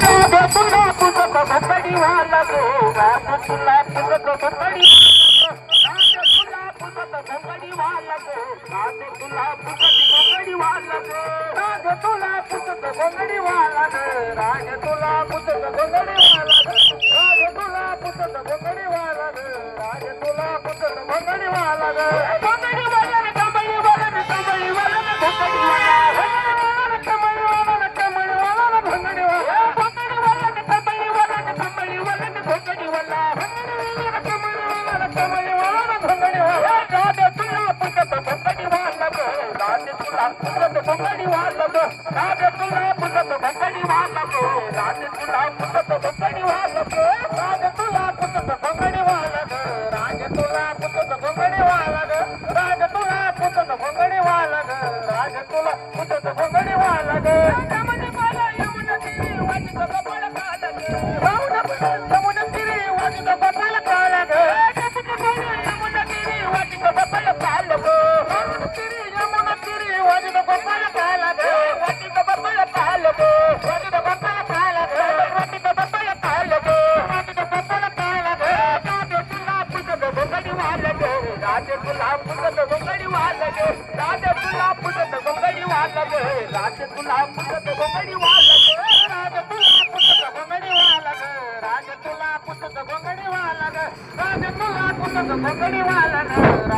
तुला पुसत भंगडी वाला गो राजा तुला पुसत भंगडी तुला पुसत भंगडी वाला गो राजा तुला पुसत भंगडी वाला गो राजा तुला पुसत भंगडी वाला गो राजा तुला पुसत भंगडी वाला गो राजा तुला पुसत भंगडी वाला गो राजा तुला पुसत भंगडी वाला गो भंगडी वाला रे कमळी वाला रे कमळी वाला रे भंगडी वाला कमळी वाला रे कमळी वाला रे भंगडी वाला भंगडी वाला रे कमळी वाला रे कमळी वाला रे भंगडी वाला कमळी वाला रे कमळी वाला रे भंगडी वाला राजा तुला पुसत भंगडी वाला गो राजा तुला पुसत भंगडी वाला गो राजा तुला पुसत भंगडी वाला गो राजा तुला पुसत भंगडी वाला गो राजा तुला पुसत भंगडी वाला गो राजा तुला पुसत भंगडी वाला गो राजा तुला पुसत भंगडी वाला गो राजा तुला पुसत भंगडी वाला गो जमने मला येऊन तिरी वाजत कपाळ काला गो जमून तिरी वाजत कपाळ काला गो जमने मला येऊन तिरी वाजत कपाळ काला गो तिरी यमुन तिरी वाजत कपाळ काला गो वाजत कपाळ काला गो वाजत कपाळ काला गो वाजत कपाळ काला गो वाजत कपाळ काला गो राजा तुला पुसत भंगडी वाला गो राजा तुला पुसत भंगडी वाला गो राजा तुला पुसत भंगडी वाला गो राजा तुला पुसत भंगडी वाला गो राजा तुला पुसत भंगडी वाला गो राजा तुला पुसत भंगडी वाला गो राजा तुला पुसत भंगडी वाला गो